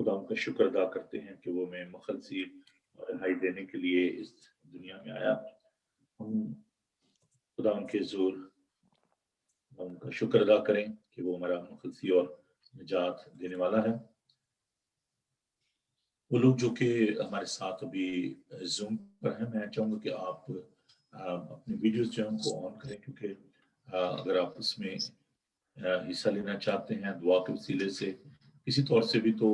خدا کا شکر ادا کرتے ہیں کہ وہ میں مخلصی رہائی دینے کے لیے اس دنیا میں آیا. ہم خدا ان کے حضور ان کا شکر ادا کریں کہ وہ ہمارا مخلصی اور نجات دینے والا ہے. وہ لوگ جو کہ ہمارے ساتھ ابھی زوم پر ہیں، میں چاہوں گا کہ آپ اپنی ویڈیوز جو ہیں ان کو آن کریں، کیونکہ اگر آپ اس میں حصہ لینا چاہتے ہیں دعا کے وسیلے سے کسی طور سے بھی، تو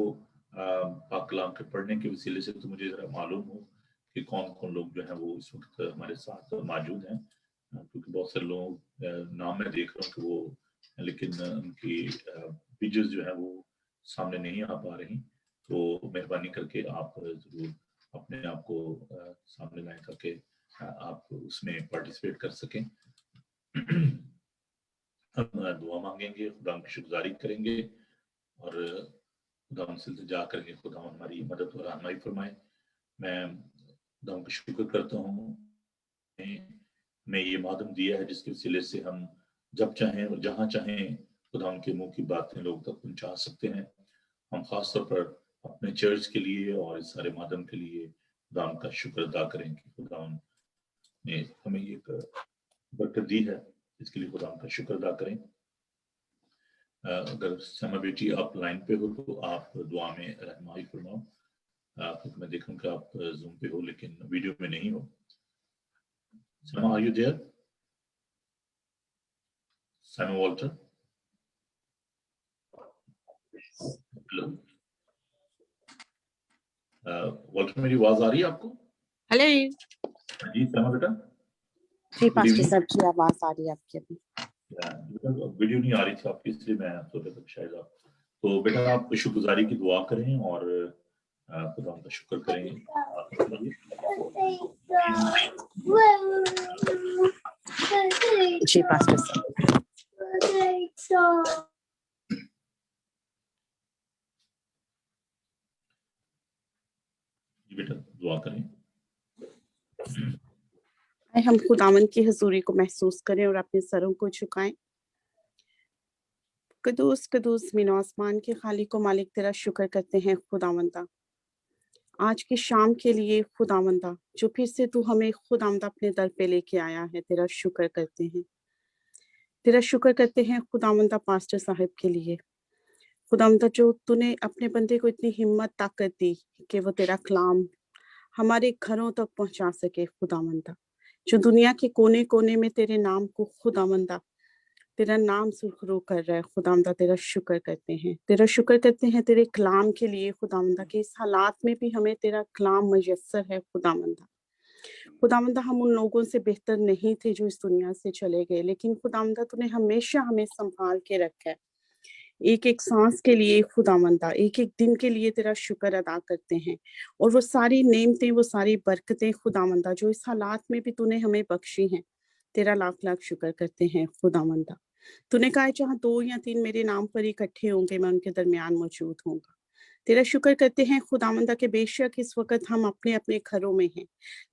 پاک کلام کے پڑھنے کے وسیلے سے، تو مجھے ذرا معلوم ہو کہ کون کون لوگ جو ہیں وہ اس وقت ہمارے ساتھ موجود ہیں، کیونکہ بہت سے لوگ نام میں دیکھ رہا ہوں کہ وہ، لیکن ان کی ویڈیوز جو ہے وہ سامنے نہیں آ پا رہی. تو مہربانی کر کے آپ ضرور اپنے آپ کو سامنے لائیں تاکہ آپ اس میں پارٹیسپیٹ کر سکیں. ہم دعا مانگیں گے، خدا کی شکرگزاری کریں گے اور خدا سے التجا کریں گے خدا ہماری مدد اور رہنمائی فرمائے. میں خدا کا شکر کرتا ہوں میں یہ مادم دیا ہے جس کے وسیلے سے ہم جب چاہیں اور جہاں چاہیں خدا ان کے منہ کی باتیں لوگ تک پہنچا سکتے ہیں. ہم خاص طور پر اپنے چرچ کے لیے اور اس سارے مادم کے لیے خدا ان کا شکر ادا کریں کہ خدا ان نے ہمیں ایک برکت دی ہے، اس کے لیے خدا ان کا شکر ادا کریں. اگر سما بیٹی آپ لائن پہ ہو تو آپ دعا میں رہنمائی فرماؤ. میں دیکھوں کہ آپ زوم پہ ہو لیکن ویڈیو میں نہیں ہو. سما آر یو دیئر؟ سما والٹر؟ ہلو والٹر، میری آواز آ رہی ہے آپ کو؟ ہلو جی سما بیٹا. جی پاسٹر صاحب کی آواز آ رہی ہے آپ کی ابھی؟ ویڈیو نہیں آ رہی تھی آپ کی، اس لیے میں سوچا تھا شاید آپ. تو بیٹا آپ شکر گزاری کی دعا کریں اور خدا ان کا شکر کریں. جی پاسٹر صاحب. جی بیٹا دعا کریں. ہم خداوند کی حضوری کو محسوس کریں اور اپنے سروں کو جھکائیں. قدوس قدوس زمین و آسمان کے خالق و مالک تیرا شکر کرتے ہیں خداوندا آج کی شام کے لیے. خداوندا جو پھر سے تو ہمیں خداوندا اپنے در پہ لے کے آیا ہے، تیرا شکر کرتے ہیں. تیرا شکر کرتے ہیں خداوندا پاسٹر صاحب کے لیے. خداوندا جو تو نے اپنے بندے کو اتنی ہمت طاقت دی کہ وہ تیرا کلام ہمارے گھروں تک پہنچا سکے. خداوندا جو دنیا کے کونے کونے میں تیرے نام کو خداوندا تیرا نام سرخرو کر رہا ہے، خداوندا تیرا شکر کرتے ہیں. تیرا شکر کرتے ہیں تیرے کلام کے لیے خداوندا کہ اس حالات میں بھی ہمیں تیرا کلام میسر ہے. خداوندا ہم ان لوگوں سے بہتر نہیں تھے جو اس دنیا سے چلے گئے، لیکن خداوندا تو نے ہمیشہ ہمیں سنبھال کے رکھا ہے. ایک ایک سانس کے لیے خداوندا، ایک ایک دن کے لیے تیرا شکر ادا کرتے ہیں. اور وہ ساری نعمتیں، وہ ساری برکتیں خداوندا جو اس حالات میں بھی تو نے ہمیں بخشی ہیں، تیرا لاکھ لاکھ شکر کرتے ہیں. خداوندا تو نے کہا جہاں 2 یا 3 میرے نام پر اکٹھے ہوں گے میں ان کے درمیان موجود ہوں گا. تیرا شکر کرتے ہیں خداوندا کہ بے شک اس وقت ہم اپنے اپنے گھروں میں ہیں،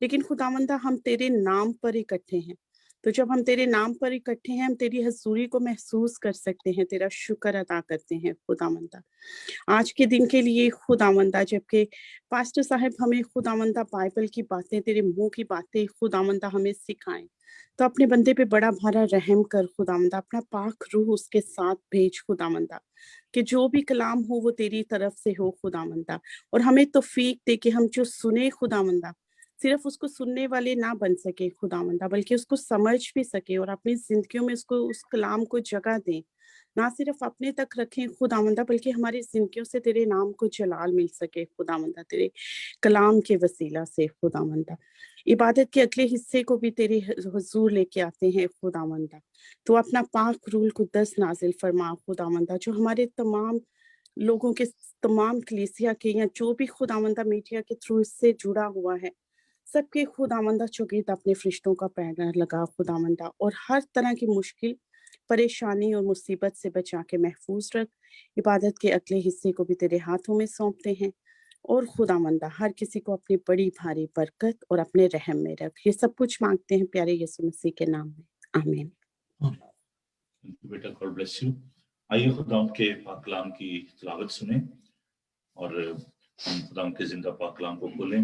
لیکن خداوندا ہم تیرے نام پر اکٹھے ہیں. تو جب ہم تیرے نام پر اکٹھے ہیں، ہم تیری حضوری کو محسوس کر سکتے ہیں. تیرا شکر ادا کرتے ہیں خداوندا آج کے دن کے لیے. خداوندا جبکہ پاسٹر صاحب ہمیں خداوندا بائبل کی باتیں، تیرے منہ کی باتیں خداوندا ہمیں سکھائیں، تو اپنے بندے پہ بڑا بھارا رحم کر خداوندا. اپنا پاک روح اس کے ساتھ بھیج خداوندا کہ جو بھی کلام ہو وہ تیری طرف سے ہو خداوندا. اور ہمیں توفیق دے کہ ہم جو سنے خداوندا صرف اس کو سننے والے نہ بن سکے خداوندا، بلکہ اس کو سمجھ بھی سکے اور اپنی زندگیوں میں اس کلام کو جگہ دیں. نہ صرف اپنے تک رکھیں خداوندا، بلکہ ہماری زندگیوں سے تیرے نام کو جلال مل سکے خداوندا تیرے کلام کے وسیلہ سے. خداوندا عبادت کے اگلے حصے کو بھی تیرے حضور لے کے آتے ہیں خداوندا. تو اپنا پاک روح القدس نازل فرما خداوندا، جو ہمارے تمام لوگوں کے، تمام کلیسیا کے، یا جو بھی خداوندا میڈیا کے تھرو اس سے جڑا ہوا ہے، سب کے خداوندا چوگیت اپنے فرشتوں کا پہرا لگا خداوندا، اور ہر طرح کی مشکل، پریشانی اور مصیبت سے بچا کے محفوظ رکھ. عبادت کے اگلے حصے کو بھی تیرے ہاتھوں میں سونپتے ہیں، اور خداوندا ہر کسی کو اپنی بڑی بھاری برکت اور اپنے رحم میں رکھ. یہ سب کچھ مانگتے ہیں پیارے یسوع مسیح کے نام میں، آمین. بیٹا گاڈ بلیس یو. آئیے خدا کے پاک کلام کی تلاوت سنیں اور ہم خدا کے زندہ پاک کلام کو کھولیں.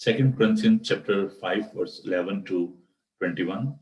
2 Corinthians chapter 5 verse 11 to 21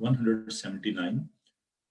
179,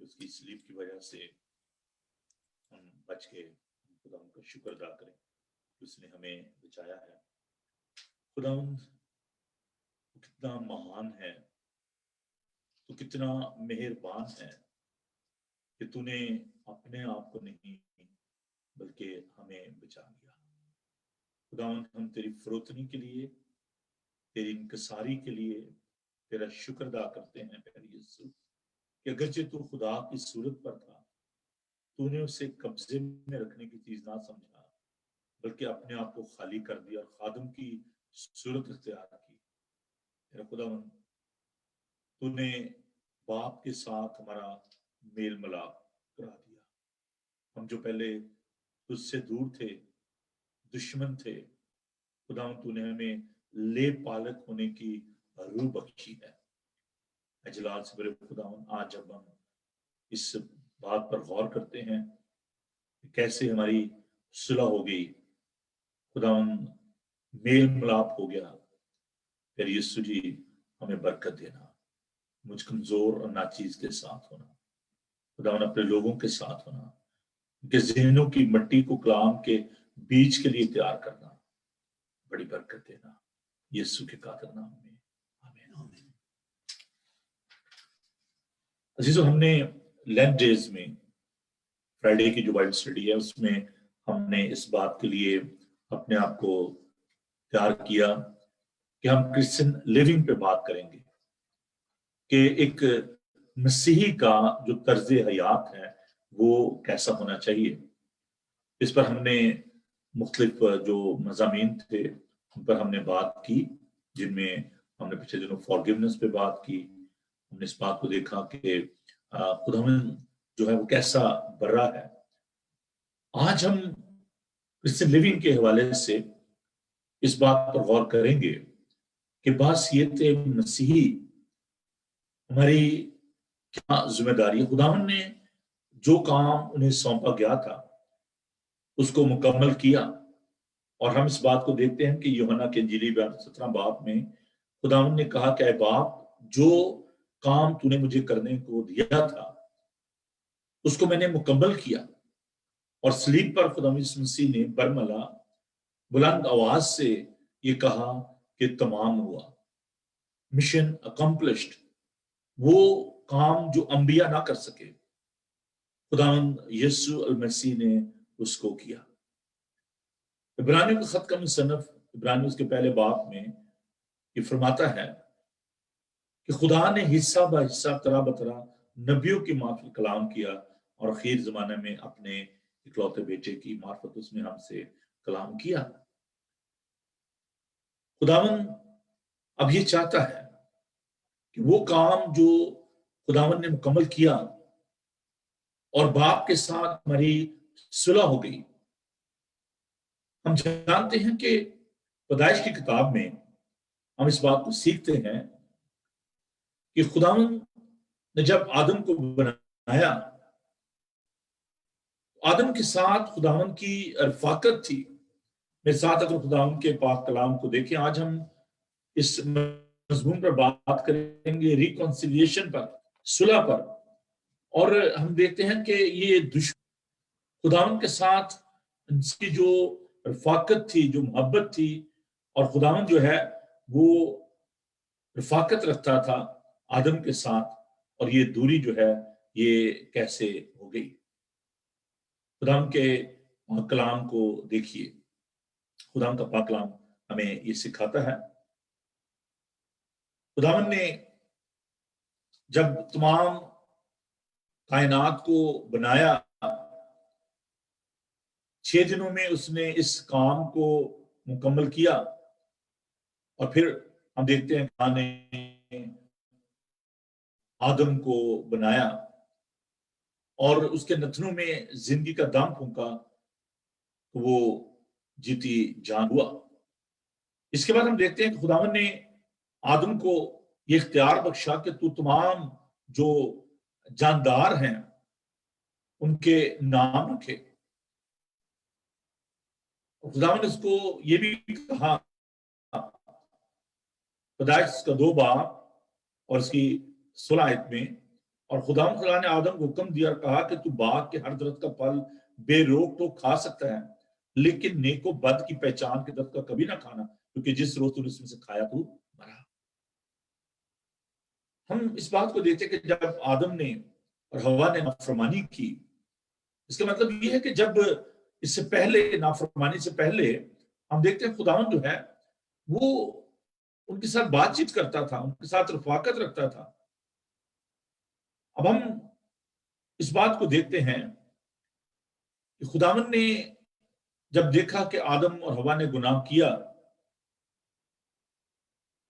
اس کی سلیپ کی وجہ سے ہم بچ کے خدا ان کا شکر ادا کریں اس نے ہمیں بچایا ہے. خداوند تو کتنا مہان ہے, تو کتنا مہربان ہے کہ تو نے اپنے آپ کو نہیں بلکہ ہمیں بچا لیا. خداوند ہم تیری فروتنی کے لیے, تیری انکساری کے لیے تیرا شکر ادا کرتے ہیں پیارے یسوع کہ اگرچہ تو خدا کی صورت پر تھا, تو نے اسے قبضے میں رکھنے کی چیز نہ سمجھا بلکہ اپنے آپ کو خالی کر دیا اور خادم کی صورت اختیار کی. میرا خداوند تو نے باپ کے ساتھ ہمارا میل ملاپ کرا دیا. ہم جو پہلے تجھ سے دور تھے, دشمن تھے, خداوند تو نے ہمیں لے پالک ہونے کی روح بخشی ہے. اجلال سے بڑے خداوند آج جب ہم اس بات پر غور کرتے ہیں کہ کیسے ہماری صلح ہو گئی, خداوند میل ملاپ ہو گیا, پھر یسوع جی ہمیں برکت دینا, مجھ کمزور اور ناچیز کے ساتھ ہونا, خداوند اپنے لوگوں کے ساتھ ہونا, کہ ذہنوں کی مٹی کو کلام کے بیج کے لیے تیار کرنا, بڑی برکت دینا یسوع کے قادر نام میں, آمین آمین. عزیزو, ہم نے لینٹ ڈیز میں فرائیڈے کی جو بائبل اسٹڈی ہے اس میں ہم نے اس بات کے لیے اپنے آپ کو تیار کیا کہ ہم کرسچن لیونگ پہ بات کریں گے کہ ایک مسیحی کا جو طرز حیات ہے وہ کیسا ہونا چاہیے. اس پر ہم نے مختلف جو مضامین تھے ان پر ہم نے بات کی, جن میں ہم نے پچھلے دنوں فارگیونیس پہ بات کی. ہم نے اس بات کو دیکھا کہ خداوند جو ہے وہ کیسا برا ہے۔ آج ہم کرسچن لیونگ کے حوالے سے اس بات پر غور کریں گے کہ بحیثیت مسیحی ہماری کیا ذمہ داری ہے۔ خداوند نے جو کام انہیں سونپا گیا تھا اس کو مکمل کیا، اور ہم اس بات کو دیکھتے ہیں کہ یوحنا کے انجیلی 17 باب میں خداوند نے کہا کہ اے باپ، جو کام تو نے مجھے کرنے کو دیا تھا اس کو میں نے مکمل کیا۔ اور صلیب پر خدا یسوع مسیح نے برملا بلند آواز سے یہ کہا کہ تمام ہوا، مشن اکمپلشڈ۔ وہ کام جو انبیاء نہ کر سکے خداوند یسوع المسیح نے اس کو کیا۔ عبرانیوں کے خط کا مصنف عبرانیوں اس کے پہلے باب میں یہ فرماتا ہے کہ خدا نے حصہ بہ حصہ طرح بطرح نبیوں کی معرفت کلام کیا، اور اخیر زمانے میں اپنے اکلوتے بیٹے کی معرفت اس نے ہم سے کلام کیا۔ خداوند اب یہ چاہتا ہے کہ وہ کام جو خداوند نے مکمل کیا اور باپ کے ساتھ ہماری صلح ہو گئی۔ ہم جانتے ہیں کہ پیدائش کی کتاب میں ہم اس بات کو سیکھتے ہیں کہ خداوند نے جب آدم کو بنایا، آدم کے ساتھ خداوند کی رفاقت تھی۔ میرے ساتھ اگر خداوند کے پاک کلام کو دیکھیں، آج ہم اس مضمون پر بات کریں گے، ریکنسیلیشن پر، صلح پر، اور ہم دیکھتے ہیں کہ یہ خداوند کے ساتھ اس کی جو رفاقت تھی، جو محبت تھی، اور خداوند جو ہے وہ رفاقت رکھتا تھا آدم کے ساتھ، اور یہ دوری جو ہے یہ کیسے ہو گئی۔ خداوند کے پاک کلام کو دیکھیے، خداوند کا پاک کلام ہمیں یہ سکھاتا ہے۔ خداوند نے جب تمام کائنات کو بنایا، 6 دنوں میں اس نے اس کام کو مکمل کیا، اور پھر ہم دیکھتے ہیں خدا نے آدم کو بنایا اور اس کے نتنوں میں زندگی کا دم پھونکا تو وہ جیتی جان ہوا۔ اس کے بعد ہم دیکھتے ہیں کہ خداوند نے آدم کو یہ اختیار بخشا کہ تو تمام جو جاندار ہیں ان کے نام رکھے۔ خداوند نے اس کو یہ بھی کہا، پیدائش کا 2 باب اور اس کی 16 آیت میں، اور خدا نے آدم کو حکم دیا اور کہا کہ تو باغ کے ہر درخت کا پھل بے روک ٹوک کھا سکتا ہے، لیکن نیک و بد کی پہچان کے درخت کا کبھی نہ کھانا، کیونکہ جس روز تو نے اس میں سے کھایا تو مرا۔ ہم اس بات کو دیکھتے کہ جب آدم نے اور حوا نے نافرمانی کی، اس کا مطلب یہ ہے کہ جب اس سے پہلے، نافرمانی سے پہلے، ہم دیکھتے ہیں خداوند جو ہے وہ ان کے ساتھ بات چیت کرتا تھا، ان کے ساتھ رفاقت رکھتا تھا۔ اب ہم اس بات کو دیکھتے ہیں کہ خداوند نے جب دیکھا کہ آدم اور حوا نے گناہ کیا،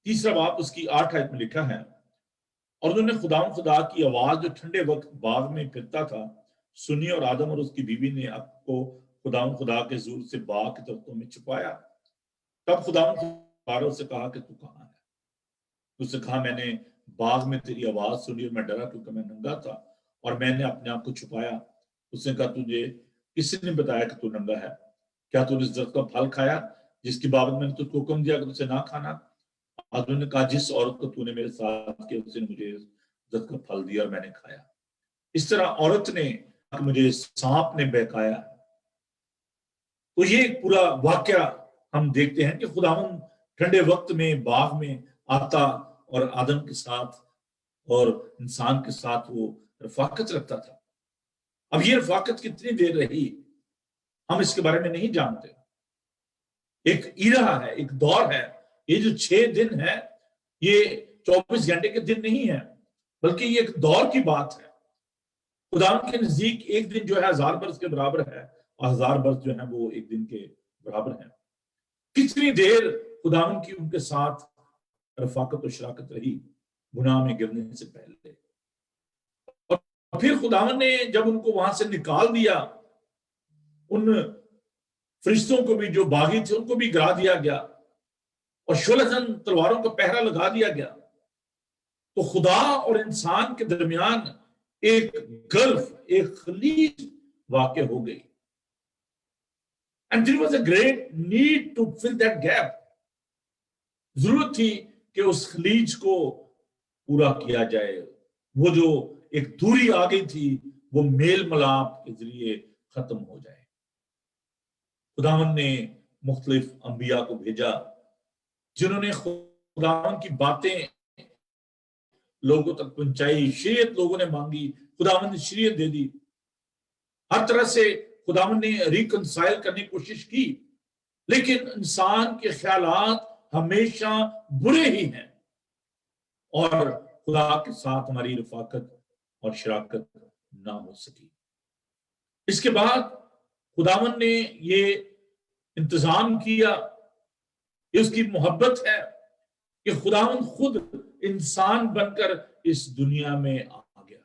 3 باب اس کی 8 آیت میں لکھا ہے، اور انہوں نے خدا کی آواز جو ٹھنڈے وقت باغ میں پھرتا تھا سنی، اور آدم اور اس کی بیوی نے اب کو خدا کے زور سے باغ کے درختوں میں چھپایا۔ تب خدا سے کہا کہ تو کہاں ہے؟ اس نے کہا میں نے باغ میں تیری آواز سنی اور میں ڈرا کیونکہ میں ننگا تھا اور میں نے اپنے آپ کو چھپایا۔ اس نے کہا تجھے کس نے بتایا کہ تو ننگا ہے؟ کیا تو نے اس درخت کا پھل کھایا جس کی بابت میں نے تجھ کو حکم دیا کہ اسے نہ کھانا؟ آدم نے کہا جس عورت کو تو نے میرے ساتھ کیا اس نے مجھے درخت کا پھل دیا اور میں نے کھایا۔ اس طرح عورت نے مجھے سانپ نے بہکایا۔ تو یہ ایک پورا واقعہ ہم دیکھتے ہیں کہ خداوند ٹھنڈے وقت میں باغ میں آتا اور آدم کے ساتھ اور انسان کے ساتھ وہ رفاقت رکھتا تھا۔ اب یہ رفاقت کتنی دیر رہی ہم اس کے بارے میں نہیں جانتے۔ ایک ایرا ہے، ایک دور ہے۔ یہ جو 6 دن ہے یہ 24 گھنٹے کے دن نہیں ہے، بلکہ یہ ایک دور کی بات ہے۔ خداوند کے نزدیک ایک دن جو ہے 1000 برس کے برابر ہے، اور 1000 برس جو ہے وہ ایک دن کے برابر ہے۔ کتنی دیر خداوند کی ان کے ساتھ رفاقت و شراکت رہی گناہ میں گرنے سے پہلے، اور پھر خداوند نے جب ان کو وہاں سے نکال دیا، ان فرشتوں کو بھی جو باغی تھے ان کو بھی گرا دیا گیا اور شولہزن تلواروں کا پہرا لگا دیا گیا، تو خدا اور انسان کے درمیان ایک گلف، ایک خلیج واقع ہو گئی. And there was a great need to fill that gap. ضرورت تھی کہ اس خلیج کو پورا کیا جائے. وہ جو ایک دوری آ گئی تھی وہ میل ملاپ کے ذریعے ختم ہو جائے. خداوند نے مختلف انبیاء کو بھیجا جنہوں نے خداوند کی باتیں لوگوں تک پہنچائی. شریعت لوگوں نے مانگی، خداوند نے شریعت دے دی. ہر طرح سے خداوند نے ریکنسائل کرنے کی کوشش کی، لیکن انسان کے خیالات ہمیشہ برے ہی ہیں اور خدا کے ساتھ ہماری رفاقت اور شراکت نہ ہو سکی. اس کے بعد خداوند نے یہ انتظام کیا، یہ اس کی محبت ہے کہ خداوند خود انسان بن کر اس دنیا میں آ گیا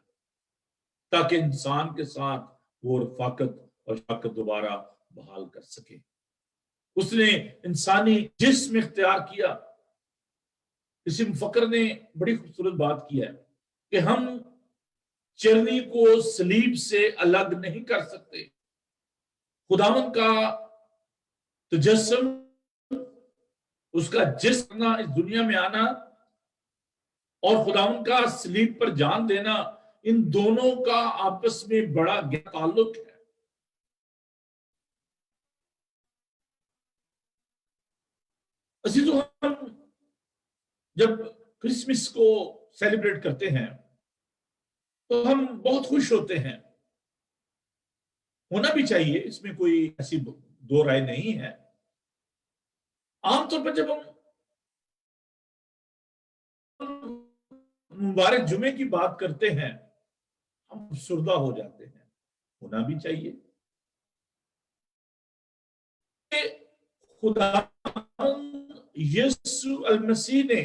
تاکہ انسان کے ساتھ وہ رفاقت اور شراکت دوبارہ بحال کر سکے. اس نے انسانی جسم اختیار کیا. کسی مفکر نے بڑی خوبصورت بات کی ہے کہ ہم چرنی کو صلیب سے الگ نہیں کر سکتے. خداوند کا تجسم، اس کا جسم اس دنیا میں آنا اور خداوند کا صلیب پر جان دینا، ان دونوں کا آپس میں بڑا گہرا تعلق ہے. عزیزو، ہم جب کرسمس کو سیلیبریٹ کرتے ہیں تو ہم بہت خوش ہوتے ہیں. ہونا بھی چاہیے، اس میں کوئی ایسی دو رائے نہیں ہے. عام طور پر جب ہم مبارک جمعے کی بات کرتے ہیں ہم افسردہ ہو جاتے ہیں. ہونا بھی چاہیے. خدا یسوع المسیح نے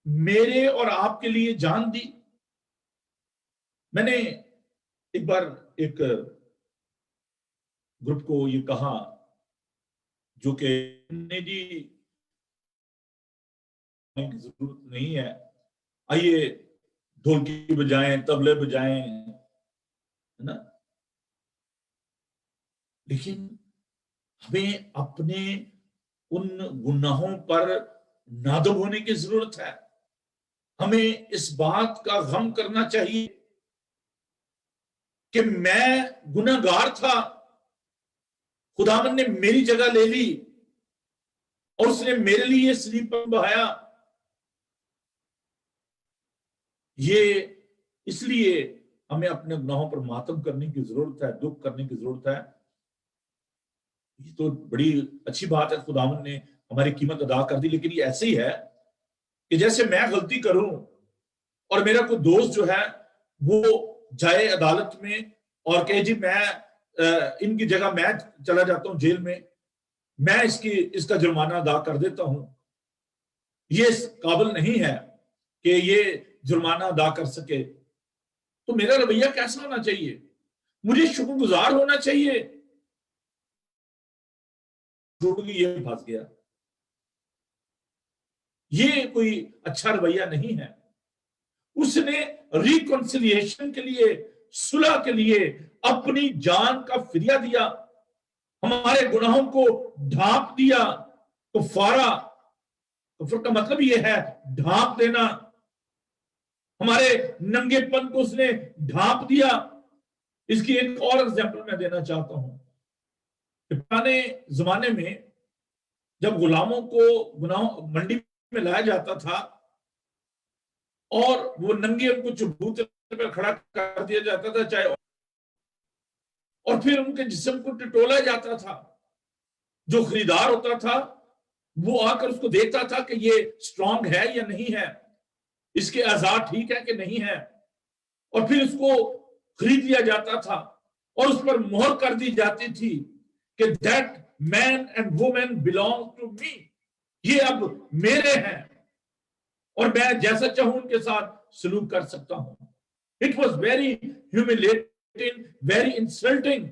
میرے اور آپ کے لیے جان دی. میں نے ایک بار ایک گروپ کو یہ کہا جو کہ جی ضرورت نہیں ہے، آئیے ڈھولکی بجائیں، طبلے بجائیں، ہے نا، لیکن ہمیں اپنے ان گناہوں پر نادم ہونے کی ضرورت ہے. ہمیں اس بات کا غم کرنا چاہیے کہ میں گناہگار تھا، خداوند نے میری جگہ لے لی اور اس نے میرے لیے صلیب پر بہایا. یہ اس لیے ہمیں اپنے گناہوں پر ماتم کرنے کی ضرورت ہے، دکھ کرنے کی ضرورت ہے. یہ تو بڑی اچھی بات ہے، خداوند نے ہماری قیمت ادا کر دی. لیکن یہ ایسے ہی ہے کہ جیسے میں غلطی کروں اور میرا کوئی دوست جو ہے وہ جائے عدالت میں اور کہے جی میں ان کی جگہ میں چلا جاتا ہوں جیل میں، میں اس کا جرمانہ ادا کر دیتا ہوں. یہ اس قابل نہیں ہے کہ یہ جرمانہ ادا کر سکے. تو میرا رویہ کیسا ہونا چاہیے؟ مجھے شکر گزار ہونا چاہیے. یہ پھنس گیا. یہ کوئی اچھا رویہ نہیں ہے. اس نے ریکنسیلیشن کے لیے، صلح کے لیے اپنی جان کا فدیہ دیا، ہمارے گناہوں کو ڈھانپ دیا. کفارہ، کفر کا مطلب یہ ہے ڈھانپ دینا. ہمارے ننگے پن کو اس نے ڈھانپ دیا. اس کی ایک اور ایگزامپل میں دینا چاہتا ہوں کہ پرانے زمانے میں جب غلاموں کو منڈی میں لایا جاتا تھا اور وہ ننگے ان کو چبوترے پر کھڑا کر دیا جاتا تھا چاہے، اور پھر ان کے جسم کو ٹٹولا جاتا تھا. جو خریدار ہوتا تھا وہ آ کر اس کو دیکھتا تھا کہ یہ سٹرونگ ہے یا نہیں ہے، اس کے اعضاء ٹھیک ہے کہ نہیں ہے، اور پھر اس کو خرید لیا جاتا تھا اور اس پر مہر کر دی جاتی تھی کہ that man and woman belong to me. یہ اب میرے ہیں اور میں جیسا چاہوں ان کے ساتھ سلوک کر سکتا ہوں. It was very humiliating, very insulting.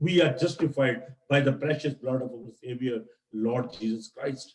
We are justified by the precious blood of our Savior, Lord Jesus Christ.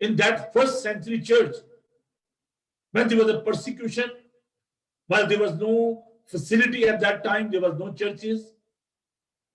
in that first century church, when there was a persecution, while there was no facility at that time, there was no churches,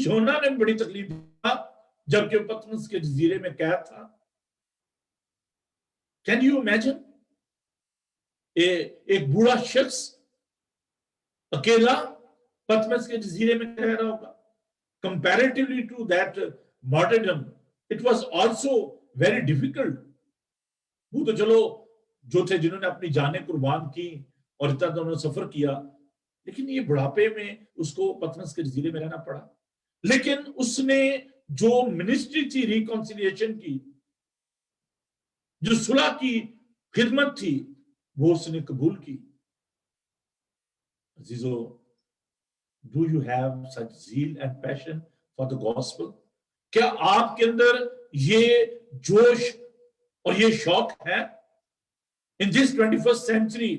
یونا نے بڑی تکلیف دی جبکہ Patmos کے جزیرے میں قید تھا. Can you imagine ایک بوڑھا شخص اکیلا پطمس کے جزیرے میں رہ رہا ہوگا. Comparatively to that martyrdom, it was also very difficult. وہ تو چلو جو تھے جنہوں نے اپنی جانیں قربان کی اور اتنا تو انہوں نے سفر کیا، لیکن یہ بڑھاپے میں اس کو پطمس کے جزیرے میں رہنا پڑا. لیکن اس نے جو منسٹری تھی ریکنسیلیشن کی، جو صلح کی خدمت تھی، وہ اس نے قبول کی. عزیزو، do you have such zeal and passion for the gospel؟ کیا آپ کے اندر یہ جوش اور یہ شوق ہے؟ In this 21st century,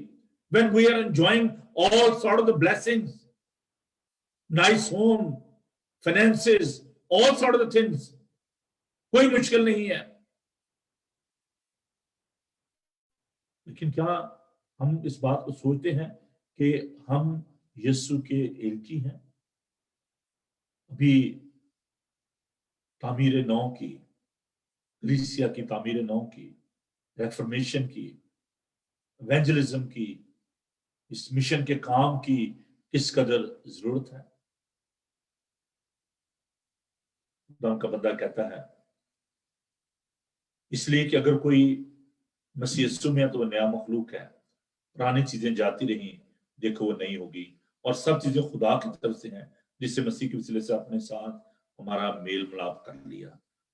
when we are enjoying all sort of the blessings, nice home, finances, all sort of the things, کوئی مشکل نہیں ہے، لیکن کیا ہم اس بات کو سوچتے ہیں کہ ہم یسوع کے ایلچی ہیں؟ ابھی تعمیر نو کی، کلیسیا کی تعمیر نو کی، ریفرمیشن کی، ایونجلزم کی، اس مشن کے کام کی کس قدر ضرورت ہے. خدا کا بندہ کہتا ہے اس لیے کہ اگر کوئی مسیح یسوع میں ہے تو وہ نیا مخلوق ہے، پرانی چیزیں جاتی رہیں، دیکھو وہ نہیں ہوگی، اور سب چیزیں خدا کی طرف سے ہیں جس سے مسیح کے وسیلے سے اپنے ساتھ ہمارا میل ملاپ کر لیا،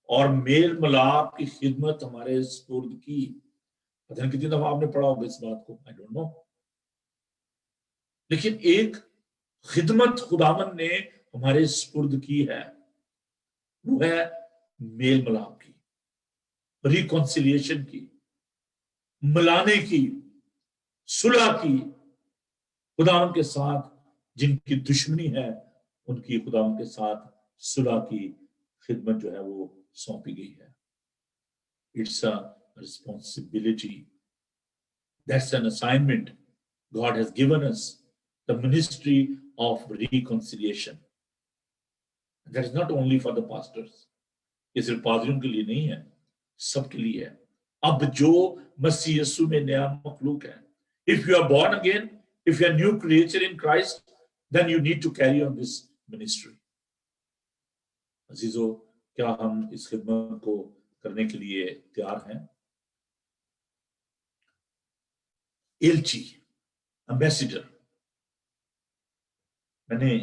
اور میل ملاپ کی خدمت ہمارے سپرد کی. پتہ نہیں کتنی دفعہ آپ نے پڑھا ہوگا اس بات کو، I don't know. لیکن ایک خدمت خداوند نے ہمارے سپرد کی ہے، وہ ہے میل ملاپ کی، ریکنسیلیشن کی، ملانے کی، صلح کی. خداوند کے ساتھ جن کی دشمنی ہے ان کی خداوند کے ساتھ صلح کی خدمت جو ہے وہ سونپی گئی ہے. It's a responsibility. That's an assignment. God has given us the ministry of reconciliation. That is not only for the pastors. یہ صرف پادریوں کے لیے نہیں ہے، سب کے لیے ہے. اب جو مسیح یسوع میں نیا مخلوق ہے، if you are born again, if you are a new creature in Christ, then you need to carry on this ministry. عزیزو، کیا ہم اس خدمت کو کرنے کے لیے تیار ہیں؟ ایلچی، امبیسیڈر، میں نے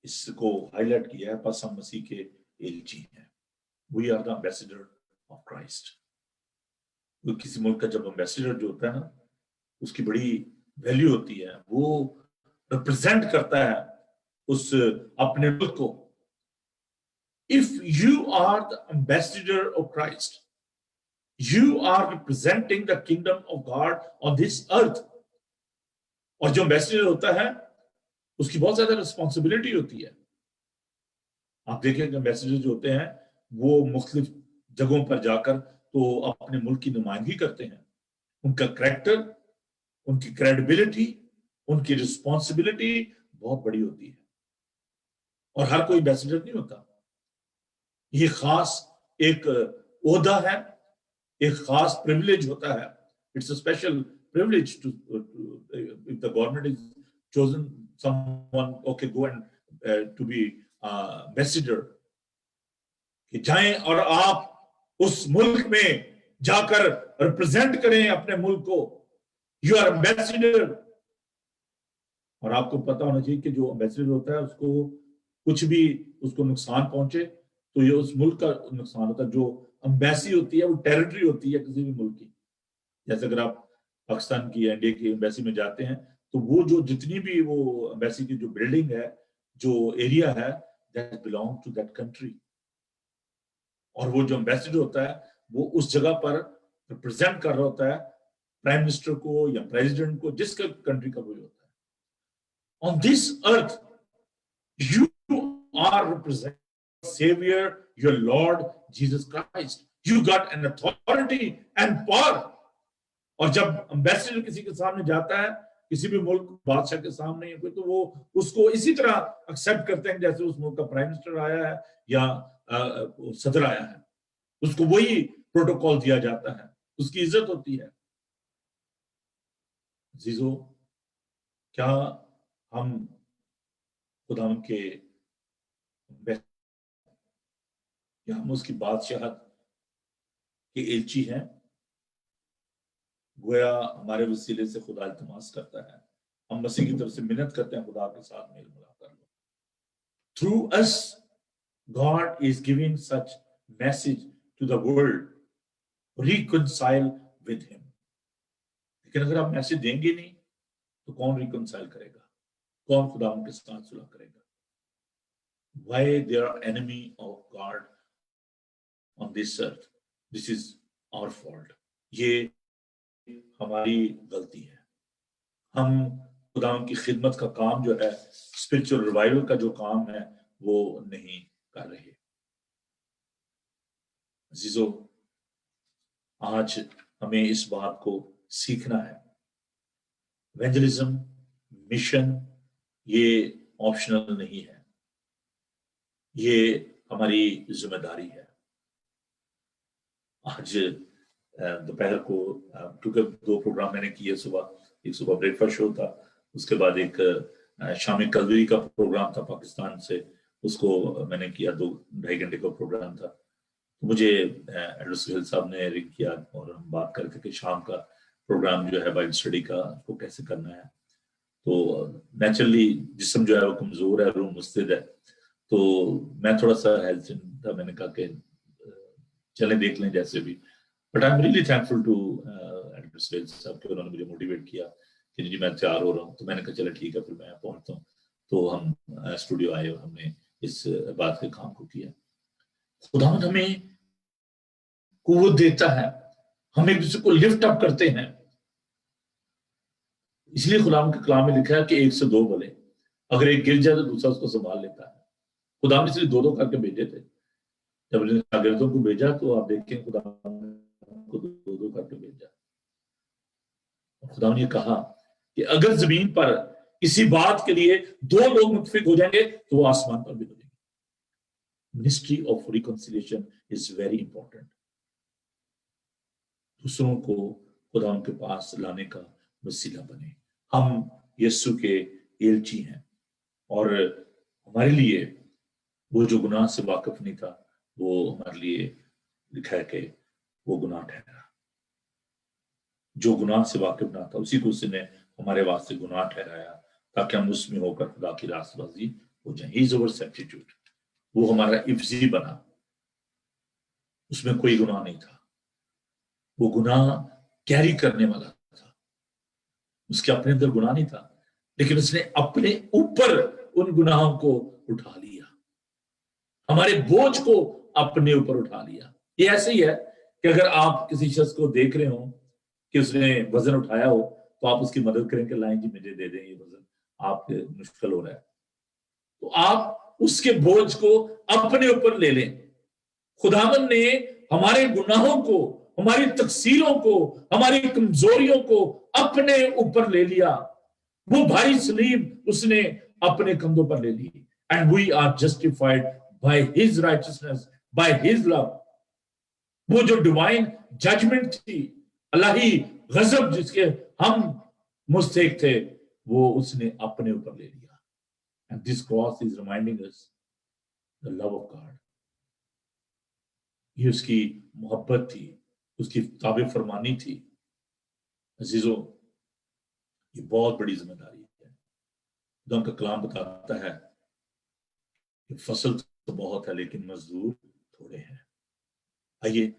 اس کو ہائی لائٹ کیا ہے، پس ہم مسیح کے ایلچی ہیں. We are the ambassador of Christ. کسی ملک کا جب امبیسیڈر جو ہوتا ہے نا، اس کی بڑی ویلیو ہوتی ہے، وہ ریپرزینٹ کرتا ہے اس اپنے ملک کو. If you are the ambassador of Christ, you are representing the kingdom of God on this earth. اور جو امبیسیڈر ہوتا ہے اس کی بہت زیادہ ریسپانسبلٹی ہوتی ہے. آپ دیکھیں کہ امبیسیڈر جو ہوتے ہیں وہ مختلف جگہوں پر جا کر تو اپنے ملک کی نمائندگی کرتے ہیں. ان کا کریکٹر، ان کی کریڈیبلٹی، ان کی ریسپانسبلٹی بہت بڑی ہوتی ہے، اور ہر کوئی امبیسیڈر نہیں ہوتا. یہ خاص ایک عہدہ ہے، ایک خاص پریویلیج ہوتا ہے. It's a special privilege to if the government is chosen someone, okay, go and to be ambassador, کہ جائیں اور آپ اس ملک میں جا کر ریپرزینٹ کریں اپنے ملک کو. You are ambassador. اور آپ کو پتا ہونا چاہیے کہ جو امبیسیڈر ہوتا ہے اس کو کچھ بھی اس کو نقصان پہنچے تو یہ اس ملک کا نقصان ہوتا ہے. جو امبیسی ہوتی ہے وہ ٹیریٹری ہوتی ہے کسی بھی ملک کی. جیسے اگر آپ پاکستان کی انڈیا کی امبیسی میں جاتے ہیں تو وہ جو جتنی بھی وہ امبیسی کی جو بلڈنگ ہے، جو ایریا ہے، that belong to that country. اور وہ جو امبیسیڈر ہوتا ہے وہ اس جگہ پر ریپرزینٹ کر رہا ہوتا ہے پرائم منسٹر کو یا پریزیڈنٹ کو، جس کا کنٹری کا وہی ہوتا ہے. On this earth, you are representing Savior, your Lord Jesus Christ. You got an authority and power. اور جب امبیسیڈر کسی کے سامنے جاتا ہے کسی بھی ملک بادشاہ کے سامنے کوئی تو وہ اس کو اسی طرح ایکسیپٹ کرتے ہیں جیسے اس ملک کا پرائم منسٹر آیا ہے یا صدر آیا ہے، اس کو وہی پروٹوکول دیا جاتا ہے، اس کی عزت ہوتی ہے۔ عزیزو، کیا ہم خدا کے کیا ہم اس کی بادشاہت کے ایلچی ہیں؟ گویا ہمارے وسیلے سے خدا التماس کرتا ہے، ہم مسیح کی طرف سے منت کرتے ہیں خدا کے ساتھ میل ملاپ کر لو۔ Through us, God is giving such message to the world, reconcile with him۔ لیکن اگر آپ میسج دیں گے نہیں تو کون ریکنسائل کرے گا؟ کون خدا ان کے ساتھ صلح کرے گا؟ Why they are enemy of God on this earth? This is our fault۔ یہ ہماری غلطی ہے، ہم خدا کی خدمت کا کام جو ہے، اسپرچل ریوائول کا جو کام ہے وہ نہیں کر رہے۔ عزیزو، آج ہمیں اس بات کو سیکھنا ہے، ایونجلزم مشن یہ آپشنل نہیں ہے، یہ ہماری ذمہ داری ہے۔ آج دوپہر کو کیونکہ 2 پروگرام میں نے کیے، ایک صبح بریک فاسٹ شو تھا، اس کے بعد ایک شامی کلوری کا پروگرام تھا پاکستان سے، اس کو میں نے کیا، 2-2.5 گھنٹے کا پروگرام تھا۔ مجھے ایڈو سہیل صاحب نے رنگ کیا اور ہم بات کر کے کہ شام کا پروگرام جو ہے بائبل اسٹڈی کا کو کیسے کرنا ہے۔ تو نیچرلی جسم جو ہے وہ کمزور ہے، روح مستد ہے، تو میں تھوڑا سا ہیلتھ تھا، میں نے کہا کہ چلیں دیکھ لیں جیسے بھی۔ But I am really thankful to ایڈو سہیل صاحب کہ انہوں نے مجھے موٹیویٹ کیا کہ جی میں تیار ہو رہا ہوں۔ تو میں نے کہا چلے ٹھیک ہے، پھر میں پہنچتا ہوں۔ تو ہم اسٹوڈیو آئے اور ہم نے اس بات کے کام کو کیا۔ خداوند ہمیں قوت دیتا ہے، ہم ایک دوسرے کو لفٹ اپ کرتے ہیں۔ اس لیے خداوند کے کلام میں لکھا ہے کہ 1 سے 2 بھلے، اگر ایک گر جائے تو دوسرا اس کو سنبھال لیتا ہے۔ خداوند اس لیے 2 کر کے بھیجے تھے۔ جب شاگردوں کو بھیجا تو آپ دیکھیں خداوند کو 2 کر کے بھیجا۔ خداوند نے کہا کہ اگر زمین پر کسی بات کے لیے 2 لوگ متفق ہو جائیں گے تو وہ آسمان پر بھی ہو جائیں گے۔ Ministry of reconciliation is very important. دوسروں کو خدا ان کے پاس لانے کا وسیلہ بنے۔ ہم یسوع کے ایلچی ہیں، اور ہمارے لیے وہ جو گناہ سے واقف نہیں تھا وہ ہمارے لیے لکھا ہے کہ وہ گناہ ٹھہرا۔ جو گناہ سے واقف نہ تھا اسی کو اس نے ہمارے واسطے گناہ ٹھہرایا تاکہ ہم اس میں ہو کر خدا کی راست بازی ہو جائیں۔ ہی از اوور سبسٹیٹیوٹ۔ وہ ہمارا عفظی بنا، اس میں کوئی گناہ نہیں تھا، وہ گناہ کیری کرنے والا تھا، اس کے اپنے اندر گناہ نہیں تھا، لیکن اس نے اپنے اوپر ان گناہوں کو اٹھا لیا، ہمارے بوجھ کو اپنے اوپر اٹھا لیا۔ یہ ایسے ہی ہے کہ اگر آپ کسی شخص کو دیکھ رہے ہوں کہ اس نے وزن اٹھایا ہو تو آپ اس کی مدد کریں کہ لائیں جی مجھے دے دیں یہ وزن، آپ کے مشکل ہو رہا ہے، تو آپ اس کے بوجھ کو اپنے اوپر لے لیں۔ خداوند نے ہمارے گناہوں کو، ہماری تقصیروں کو، ہماری کمزوریوں کو اپنے اوپر لے لیا۔ وہ بھاری صلیب اس نے اپنے کندھوں پر لے لی۔ And we are justified by his righteousness, by his love۔ وہ جو ڈیوائن ججمنٹ تھی، الہی غضب جس کے ہم مستحق تھے، وہ اس نے اپنے اوپر لے لیا۔ And this cross is reminding us the love of God۔ یہ اس کی محبت تھی، اس کی تابع فرمانی تھی۔ عزیزو، یہ بہت بڑی ذمہ داری ہے۔ خدا کا کلام بتاتا ہے کہ فصل تو بہت ہے لیکن مزدور تھوڑے ہیں۔ آئیے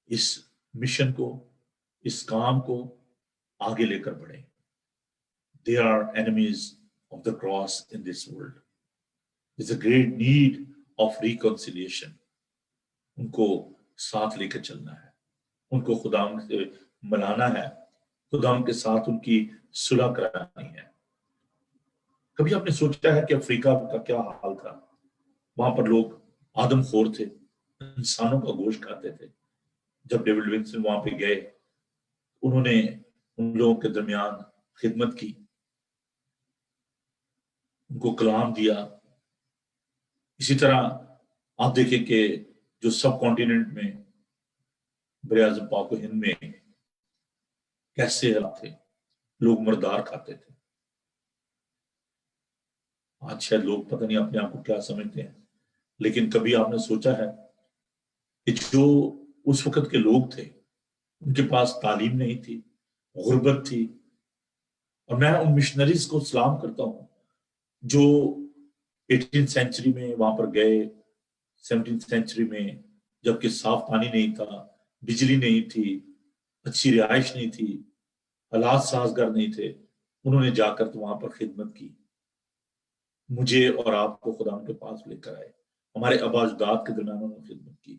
اس مشن کو، اس کام کو آگے لے کر بڑھیں۔ They are enemies of the cross in this world۔ There's a great need of reconciliation۔ ان کو ساتھ لے کر چلنا ہے، ان کو خدا سے ملانا ہے، خدا کے ساتھ ان کی صلح کرانی ہے۔ کبھی آپ نے سوچا ہے کہ افریقہ کا کیا حال تھا؟ وہاں پر لوگ آدم خور تھے، انسانوں کا گوشت کھاتے تھے۔ جب ڈیوڈ لونگسٹن وہاں پہ گئے، انہوں نے ان لوگوں کے درمیان خدمت کی، ان کو کلام دیا. اسی طرح آپ دیکھیں کہ جو سب کانٹیننٹ میں بر اعظم پاک و ہند میں کیسے حالات تھے, لوگ مردار کھاتے تھے. آج شاید لوگ پتہ نہیں اپنے آپ کو کیا سمجھتے ہیں, لیکن کبھی آپ نے سوچا ہے کہ جو اس وقت کے لوگ تھے ان کے پاس تعلیم نہیں تھی, غربت تھی, اور میں ان مشنریز کو سلام کرتا ہوں جو 18 سینچری میں وہاں پر گئے, 17 سینچری میں جبکہ صاف پانی نہیں تھا, بجلی نہیں تھی, اچھی رہائش نہیں تھی, حالات سازگار نہیں تھے, انہوں نے جا کر تو وہاں پر خدمت کی. مجھے اور آپ کو خدا ان کے پاس لے کر آئے, ہمارے آبا اجداد کے درمیان انہوں نے خدمت کی.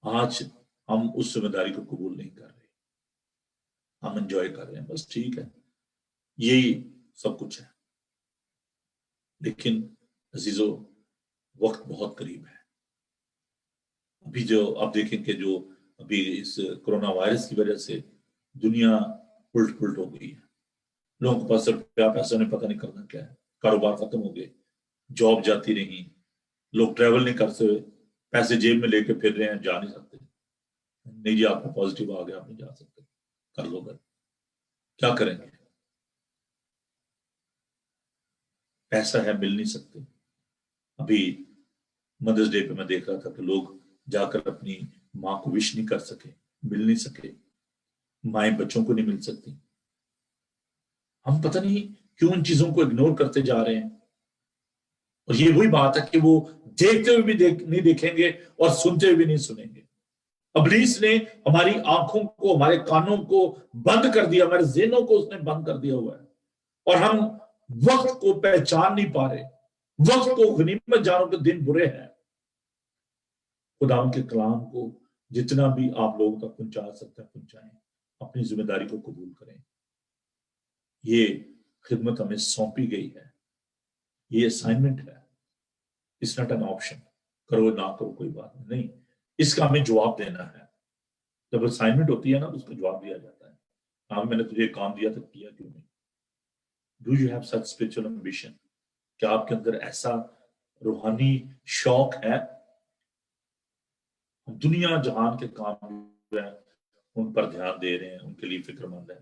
آج ہم اس ذمہ داری کو قبول نہیں کر رہے, ہم انجوائے کر رہے ہیں, بس ٹھیک ہے, یہی سب کچھ ہے. لیکن عزیزو, وقت بہت قریب ہے. ابھی جو آپ دیکھیں کہ جو ابھی اس کرونا وائرس کی وجہ سے دنیا الٹ پلٹ ہو گئی ہے, لوگوں کے پاس صرف پیسہ نہیں, پتہ نہیں کرنا کیا ہے, کاروبار ختم ہو گئے, جاب جاتی رہی, لوگ ٹریول نہیں کر سکتے, پیسے جیب میں لے کے پھر رہے ہیں, جا نہیں سکتے. نہیں جی آپ کو پازیٹیو آ گیا, آپ نہیں جا سکتے, کر لو گھر, کیا کریں گے؟ پیسہ ہے, مل نہیں سکتے. ابھی مدرس ڈے پہ میں دیکھ رہا تھا کہ لوگ جا کر اپنی ماں کو وش نہیں کر سکے, مل نہیں سکے, مائیں بچوں کو نہیں مل سکتی. ہم پتہ نہیں کیوں ان چیزوں کو اگنور کرتے جا رہے ہیں. اور یہ وہی بات ہے کہ وہ دیکھتے ہوئے بھی نہیں دیکھیں گے اور سنتے ہوئے بھی نہیں سنیں گے. ابلیس نے ہماری آنکھوں کو, ہمارے کانوں کو بند کر دیا, ہمارے ذہنوں کو اس نے بند کر دیا ہوا ہے, اور ہم وقت کو پہچان نہیں پا رہے. وقت کو غنیمت جانو کہ دن برے ہیں. خدا ان کے کلام کو جتنا بھی آپ لوگوں تک پہنچا سکتے ہیں پہنچائیں, اپنی ذمہ داری کو قبول کریں. یہ خدمت ہمیں سونپی گئی ہے, یہ اسائنمنٹ ہے, اٹس ناٹ این آپشن. کرو نہ کرو کوئی بات نہیں, اس کا ہمیں جواب دینا ہے. جب اسائنمنٹ ہوتی ہے نا, اس کا جواب دیا جاتا ہے. ہاں میں نے تجھے کام دیا تھا, کیا کیوں نہیں؟ Do you have such spiritual ambition? کیا آپ کے اندر ایسا روحانی شوق ہے؟ دنیا جہان کے کام ہیں ان پر دھیان دے رہے ہیں, ان کے لیے فکر مند ہیں,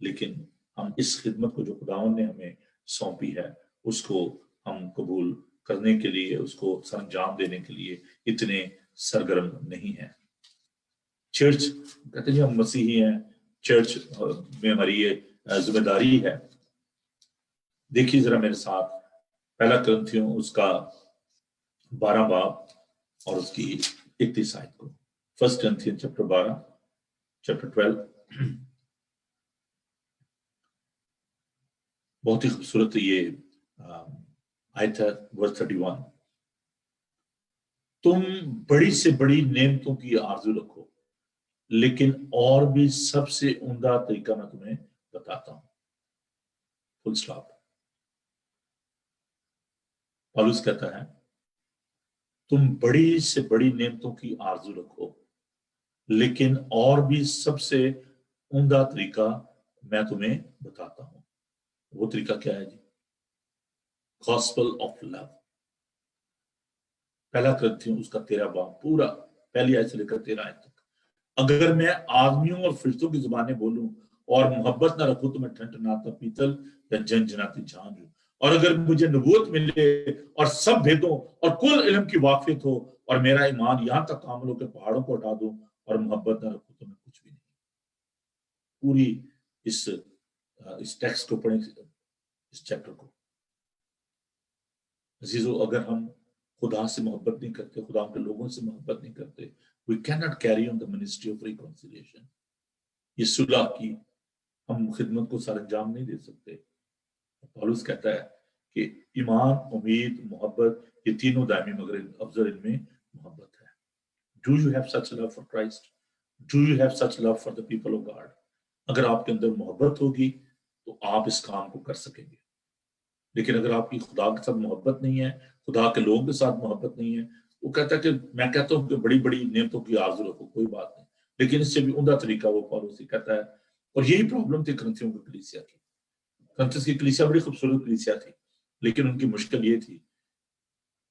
لیکن ہم اس خدمت کو جو خداوند نے ہمیں سونپی ہے اس کو ہم قبول کرنے کے لیے, اس کو سر انجام دینے کے لیے اتنے سرگرم نہیں ہیں. چرچ کہتے ہیں ہم مسیحی ہیں, چرچ میں ہماری یہ ذمہ داری ہے. دیکھیے ذرا میرے ساتھ پہلا کرنتھیوں اس کا 12 باب اور اس کی 31 آیت کو. First Corinthians chapter 12 chapter 12. بہت ہی خوبصورت یہ آیت ہے, ورس 31. تم بڑی سے بڑی نعمتوں کی آرزو رکھو, لیکن اور بھی سب سے عمدہ طریقہ میں تمہیں بتاتا ہوں. فل سٹاپ. پالوس کہتا ہے تم بڑی سے بڑی نعمتوں کی آرزو رکھو, لیکن اور بھی سب سے عمدہ طریقہ میں تمہیں بتاتا ہوں. وہ طریقہ کیا ہے جی؟ گاسپل آف لو. پہلا کرنتھیوں اس کا 13 باب پورا پہلی آیت سے لے کر 13 آیت تک. اگر میں آدمیوں اور فرشتوں کی زبانیں بولوں اور محبت نہ رکھوں تو میں ٹھنٹناتا پیتل یا جنجناتی جھانج ہوں. اور اگر مجھے نبوت ملے اور سب بھیدوں اور کل علم کی واقفیت ہو اور میرا ایمان یہاں تک کامل ہو کہ پہاڑوں کو ہٹا دوں اور محبت نہ رکھوں تو میں کچھ بھی نہیں. پوری اس ٹیکسٹ کو پڑھیں, اس چیپٹر کو. عزیزو, اگر ہم خدا سے محبت نہیں کرتے, خدا کے لوگوں سے محبت نہیں کرتے, we cannot carry on the ministry of reconciliation. یہ صلح کی ہم خدمت کو سر انجام نہیں دے سکتے. پالوس کہتا ہے کہ ایمان, امید, محبت یہ تینوں دائمی مگر افضل ان میں محبت ہے. Do you have such love for Christ? Do you have such love for the people of God? اگر آپ کے اندر محبت ہوگی تو آپ اس کام کو کر سکیں گے. لیکن اگر آپ کی خدا کے ساتھ محبت نہیں ہے, خدا کے لوگوں کے ساتھ محبت نہیں ہے, وہ کہتا ہے کہ میں کہتا ہوں کہ بڑی بڑی نعمتوں کی آرزو رکھو, کوئی بات نہیں, لیکن اس سے بھی عمدہ طریقہ وہ پالوس ہی کہتا ہے. اور یہی پرابلم تھی کرنتھیوں کی کلیسیا کی. کرنتھس کی کلیسیا بڑی خوبصورت کلیسیا تھی, لیکن ان کی مشکل یہ تھی،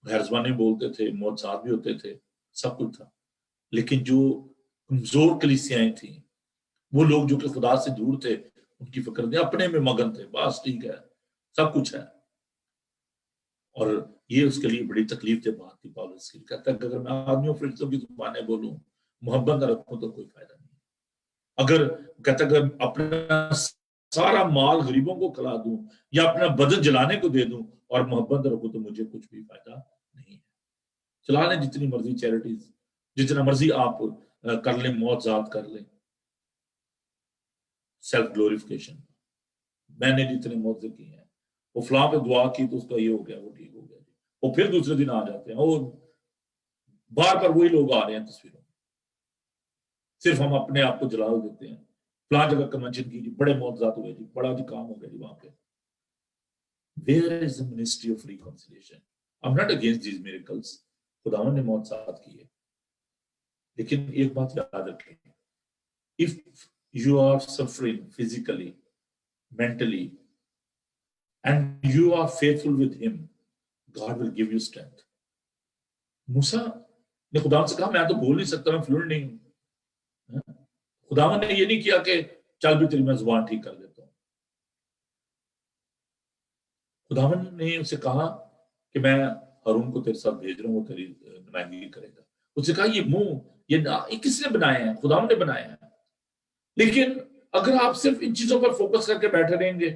غیر زبانی بولتے تھے، معجزات بھی ہوتے تھے، سب کچھ تھا، لیکن جو کمزور کلیسیاں تھیں، وہ لوگ جو کہ خدا سے دور تھے، ان کی فکر نہیں، اپنے میں مگن تھے، بس ٹھیک ہے سب کچھ ہے. اور یہ اس کے لیے بڑی تکلیف دہ بات تھی پالس کی. کہتا ہے کہ اگر میں آدمیوں فرشتوں کی زبانیں بولوں، محبت نہ رکھوں تو کوئی فائدہ نہیں. اگر کہتا ہے کہ اپنا سارا مال غریبوں کو کھلا دوں یا اپنا بدن جلانے کو دے دوں اور محبت نہ رکھوں تو مجھے کچھ بھی فائدہ نہیں ہے. چلا لیں جتنی مرضی چیریٹیز، جتنا مرضی آپ کر لیں، معجزات کر لیں، سیلف گلوریفیکیشن. میں نے جتنے معجزے کیے ہیں، وہ فلاں پہ دعا کی تو اس کا یہ ہو گیا، وہ ٹھیک ہو گیا، وہ پھر دوسرے دن آ جاتے ہیں، اور بار بار وہی لوگ آ رہے ہیں تصویروں میں. صرف ہم اپنے آپ کو جلال دیتے ہیں. فلاں جگہ کنونشن کی جی، بڑے معجزات ہوئے جی، بڑا جی کام ہو گیا جی وہاں پہ. Where is the ministry of reconciliation? I'm not against these miracles. خداوند نے معجزات کی ہے، لیکن ایک بات یاد رکھیں، if you are suffering physically, mentally, and you are faithful with him, God will give you strength. موسیٰ نے خداوند سے کہا میں تو بول نہیں سکتا، میں فلوئنٹ نہیں ہوں. خداوند نے یہ نہیں کیا کہ چل بھی تیری میں زبان ٹھیک کر دیتا ہوں. خداوند نے اسے کہا کہ میں ہارون کو تیرے ساتھ بھیج رہا ہوں، وہ تیری نمائندگی کرے گا. اس سے کہا یہ منہ یہ کس نے بنائے ہیں؟ خداوند نے بنائے ہیں. لیکن اگر آپ صرف ان چیزوں پر فوکس کر کے بیٹھے رہیں گے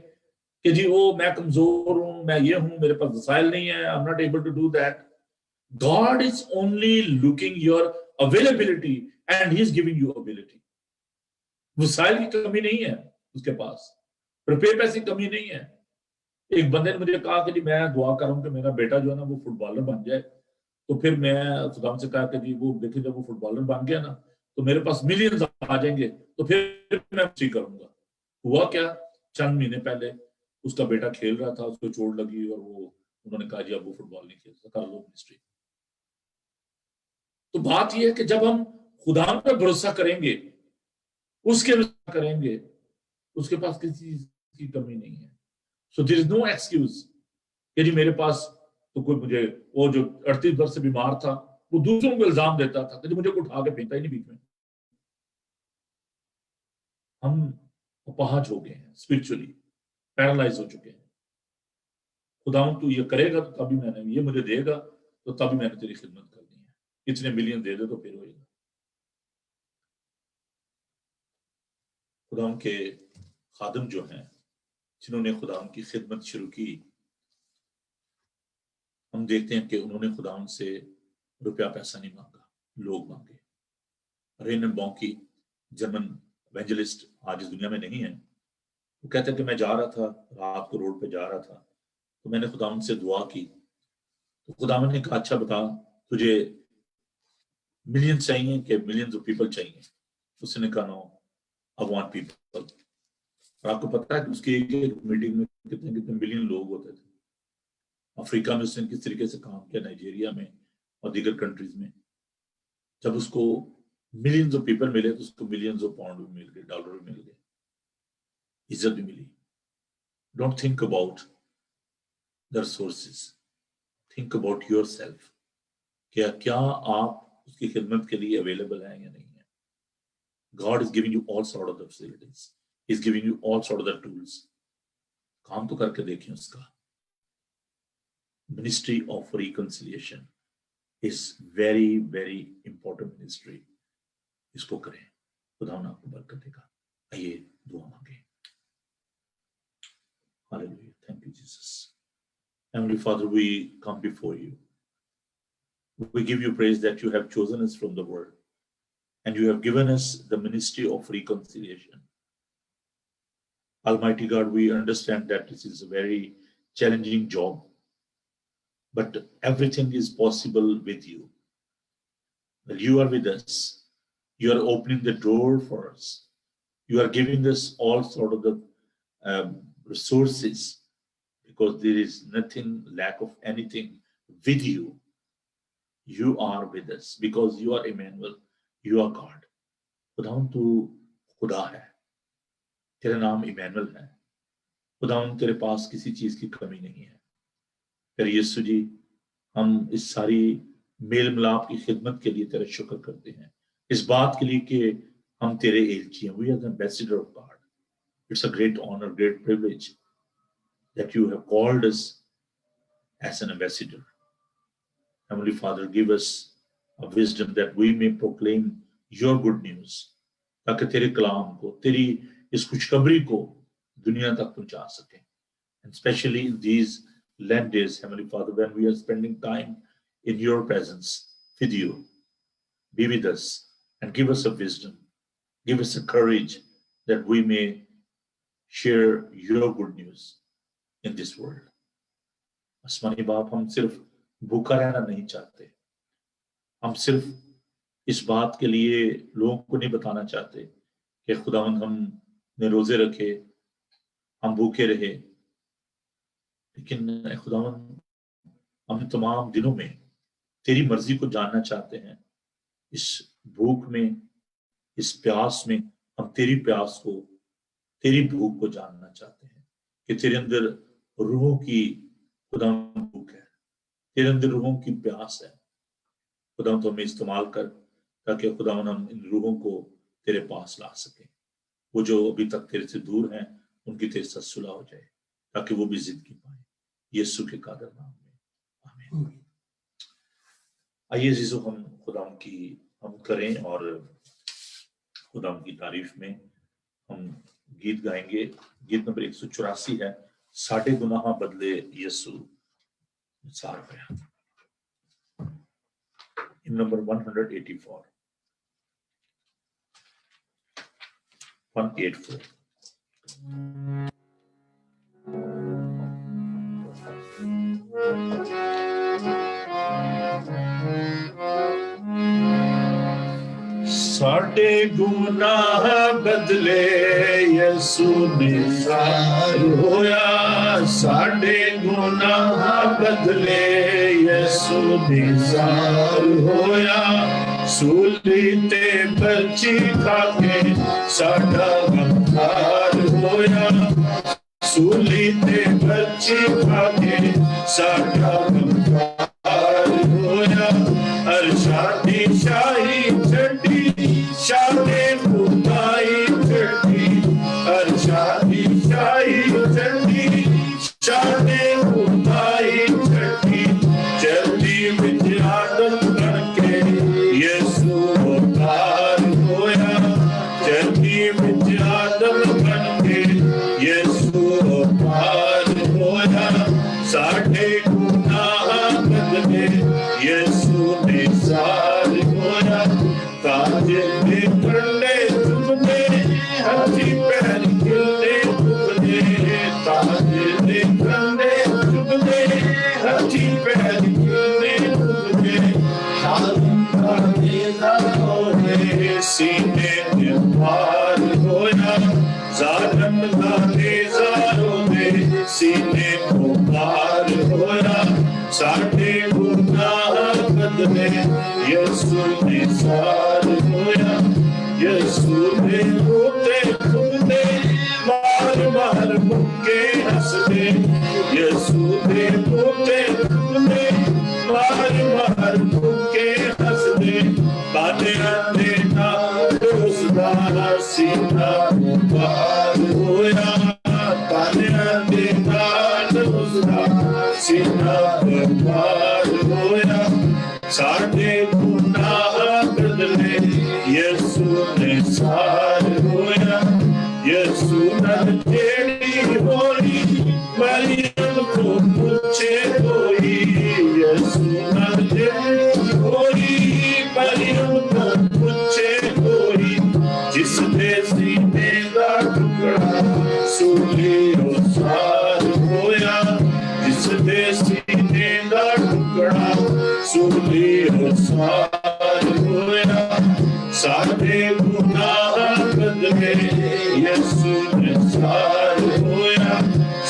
کہ جی وہ میں کمزور ہوں، میں یہ ہوں، میرے پاس وسائل نہیں ہے، I'm not able to do that. God is only looking your availability and he is giving you ability. وسائل کی کمی نہیں ہے اس کے پاس، روپے پیسے کی کمی نہیں ہے. ایک بندے نے مجھے کہا کہ جی میں دعا کر رہا ہوں کہ میرا بیٹا جو ہے نا وہ فٹ بالر بن جائے. تو پھر میں خدا سے کہا کہ جی وہ دیکھیں جب وہ فٹ بالر بن گیا نا تو میرے پاس ملینز آ جائیں گے تو پھر میں مسٹری کروں گا. ہوا کیا، چند مہینے پہلے اس کا بیٹا کھیل رہا تھا، اس کو چوٹ لگی اور وہ انہوں نے کہا جی اب وہ فٹ بال نہیں کھیل سکتا، کر لو مسٹری. تو بات یہ ہے کہ جب ہم خدا پر بھروسہ کریں گے، اس کے کریں گے، اس کے پاس کسی چیز کی کمی نہیں ہے. So there is no excuse کہ جی میرے پاس تو کوئی، مجھے وہ جو 38 برس سے بیمار تھا وہ دوسروں کو الزام دیتا تھا کہ جی مجھے کوئی اٹھا کے پھینکتا ہی نہیں بیچ میں. ہم اپاہج ہو گئے ہیں، اسپرچولی پیرالائز ہو چکے ہیں. خداوند تو یہ کرے گا تو تبھی میں نے، یہ مجھے دے گا تو تبھی میں نے تیری خدمت کرنی ہے، اتنے ملین دے دے تو پھر ہوئے گا. خداوند کے خادم جو ہیں جنہوں نے خداوند کی خدمت شروع کی، ہم دیکھتے ہیں کہ انہوں نے خداوند سے روپیہ پیسہ نہیں مانگا، لوگ مانگے. رینن بونکی جرمن ایونجلسٹ آج اس دنیا میں نہیں ہے، وہ کہتے ہیں کہ میں جا رہا تھا، رات کو روڈ پہ جا رہا تھا تو میں نے خداوند سے دعا کی. تو خداوند نے کہا اچھا بتا تجھے ملین چاہیے کہ ملینز آف پیپل چاہیے؟ اس نے کہا نو آئی وانٹ پیپل. اور آپ کو پتہ ہے کہ اس کی ایک میٹنگ میں کتنے کتنے ملین لوگ ہوتے تھے. افریقہ میں اس نے کس طریقے سے کام کیا، نائجیریا میں اور دیگر کنٹریز میں. جب اس کو ملینز آف پیپل ملے تو اس کو ملینز آف پاؤنڈ بھی مل گئے، ڈالر بھی مل گئے، عزت بھی ملی. Don't think about the resources, think about yourself کہ کیا آپ اس کی خدمت کے لیے اویلیبل ہیں یا نہیں ہیں. God is giving you all sort of the facilities, He is giving you all sort of the tools. کام تو کر کے دیکھیں اس کا. Ministry of Reconciliation is very very important ministry. اس کو کریں، خدا آپ کو برکت دے گا. آئیے دعا مانگیں. Hallelujah. Thank you Jesus. Heavenly Father, we come before you. We give you praise that you have chosen us from the world and you have given us the ministry of reconciliation. Almighty God, we understand that this is a very challenging job, but everything is possible with you. Well, you are with us. You are opening the door for us. You are giving us all sort of the resources, because there is nothing lack of anything with you. You are with us because you are Emmanuel. You are God. خداوند تو خدا ہے، تیرا نام Emmanuel ہے. خداوند تیرے پاس کسی چیز کی کمی نہیں ہے. پھر یسوع جی ہم اس ساری میل ملاپ کی خدمت کے لیے تیرا شکر کرتے ہیں، اس بات کے لیے کہ ہم تیرے ایلچی ہیں. We are the ambassador of God. It's a great honor, great privilege that you have called us as an ambassador. Heavenly Father, give us a wisdom that we may proclaim your good news, تاکہ تیرے کلام کو، تیری اس خوشخبری کو دنیا تک پہنچا سکیں. And especially in these Lent days, Heavenly Father, when we are spending time in your presence with you, be with us and give us a wisdom, give us a courage that we may share your good news in this world. آسمانی باپ، ہم صرف بھوکا رہنا نہیں چاہتے، ہم صرف اس بات کے لیے لوگوں کو نہیں بتانا چاہتے کہ خداوند ہم نے روزے رکھے، ہم بھوکے رہے، لیکن اے خداوند ہم تمام دنوں میں تیری مرضی کو جاننا چاہتے ہیں. اس بھوک میں، اس پیاس میں ہم تیری پیاس کو، تیری بھوک کو جاننا چاہتے ہیں کہ تیرے اندر روحوں کی خداوند بھوک ہے، تیرے اندر روحوں کی پیاس ہے. خداوند تو ہمیں استعمال کر تاکہ خداوند ہم ان روحوں کو تیرے پاس لا سکیں. وہ جو ابھی تک تیرے سے دور ہیں ان کی تیرے ساتھ صلح ہو جائے تاکہ وہ بھی زندگی پائیں. یسوع کے قادر نام میں آمین. آئیے عزیزو، ہم خداوند کی حمد کریں اور خداوند کی تعریف میں ہم گیت گائیں گے. گیت نمبر 184 ہے، ساڑھے گناہ بدلے یسوع نثار پہ. نمبر 184 184. ساڑھے گناہ بدلے یسوع نثار ہویا، ساڑھے گناہ بدلے یسوع نثار ہویا. سولی تے بچی کھا کے ساڈا غمخار ہویا، سولی تے بچی کھا کے ساڈا غمخار ہویا. ارشادی شاہی چھڈی، شاہے خدائی چھڈی، ارشادی شاہی چھڈی، شاہے خدائی چھڈی. جلدی وچ آدم بن کے یسوع اوتار ہویا، جلدی وچ آدم بن کے یسوع اوتار ہویا. ساڈے گناہ بدلے یسوع نثار ہویا. تاج دے کنڈے چبھنے، ہاتھی پیر کھلنے چبھنے، تاج دے کنڈے چبھنے، ہاتھی پیر کھلنے چبھنے. ظالم کا نیزہ ہوئے سینے تے وار ہویا، ظالم کا نیزہ ہوئے سینے کو پار ہویا. ساڈے گناہ بدلے یسوع نثار ہویا. یسوع دے پوتے کھلنے، مار مار مکے ہسدے، یسوع دے پوتے کھلنے، مار مار مکے ہسدے. بانیاں دے نال اس دا سینہ پار ہویا، بانیاں دے نال اس دا سینہ پار ہویا. ساڈے گناہ بدلے یسوع نثار ہویا. یسوع نال جیڑی ہوئی مریم کو پوچھے کوئی، یسوع نال جیڑی ہوئی مریم کو پوچھے کوئی. جس دے سینے دا ٹکڑا سولی اوسار ہویا، جس دے سینے دا ٹکڑا سولی اوسار ہویا. ساڈے گناہ بدلے یسوع نثار ہویا،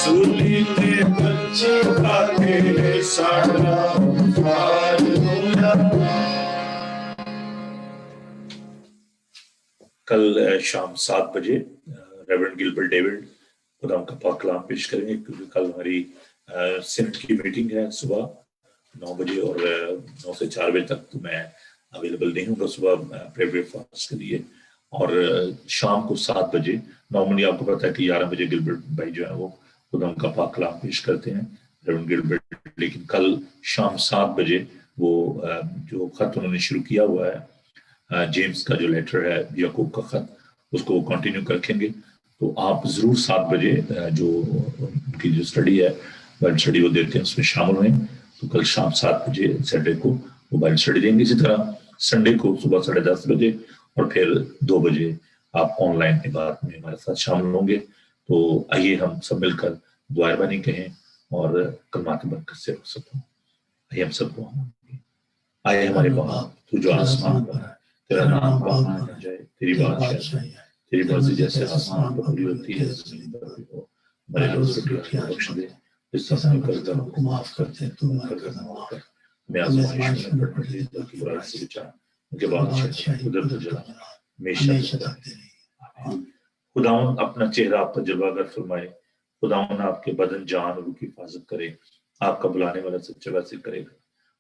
سولی تے بچی کھا کے ساڈا غمخار ہویا. کل شام 7 بجے ریورنڈ گلبرٹ ڈیوڈ خدا کا پاک کلام پیش کریں گے، کیونکہ کل ہماری سینٹ کی میٹنگ ہے صبح 9 بجے اور 9 سے 4 بجے تک تو میں اویلیبل نہیں ہوں گا صبح بریک فاسٹ کے لیے، اور شام کو 7 بجے نارملی آپ کو پتا ہے کہ 11 بجے گلبرٹ بھائی جو ہے وہ خدا ان کا پاک کلام پیش کرتے ہیں ریورنڈ گلبرٹ، لیکن کل شام 7 بجے وہ جو خط انہوں نے شروع کیا ہوا ہے جیمز کا جو لیٹر ہے یعقوب کا خط، اس کو وہ کنٹینیو رکھیں گے. تو آپ ضرور 7 بجے جو ان کی جو اسٹڈی ہے بائبل اسٹڈی وہ دیتے ہیں اس میں شامل ہوئیں. تو کل شام 7 بجے سیٹرڈے کو وہ بائبل اسٹڈی دیں گے. اسی طرح سنڈے کو صبح 10:30 بجے اور پھر 2 بجے آپ آن لائن عبادت میں ہمارے ساتھ شامل ہوں گے. تو آئیے ہم سب مل کر دعا ربانی کہیں اور کلمات برکت سے رخصت ہوں. آئیے ہم سب دعا مانگیں. آئے ہمارے باپ تو جو آسمان پر ہے، تیرا نام پاک مانا جائے، تیری بادشاہی، تیری مرضی جیسے آسمان پر پوری ہوتی ہے زمین پر بھی ہو. ہمارے روز روٹی آج بخش دے، جس طرح ہم قرض کو معاف کرتے تو ہمارا قرض معاف کر. ہمیں آزمائش میں نہ پڑنے دے بلکہ برائی سے بچا، کیونکہ بادشاہی قدرت جلال ہمیشہ تک رہے. خداوند اپنا چہرہ آپ پر جلوہ گر فرمائے. خداوند آپ کے بدن جان اور روح کی حفاظت کرے. آپ کا بلانے والا سچا واسطہ کرے گا.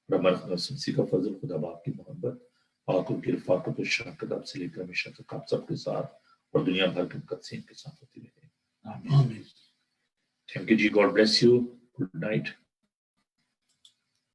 اور ہمارے مسیح کا فضل، خدا باپ کی محبت، پاک کی رفاقت و شفقت آپ سے لے کر ہمیشہ تک آپ سب کے ساتھ اور دنیا بھر کے مقدسین کے ساتھ ہوتی رہے. آمین. تھینک یو جی. God bless you. Good night.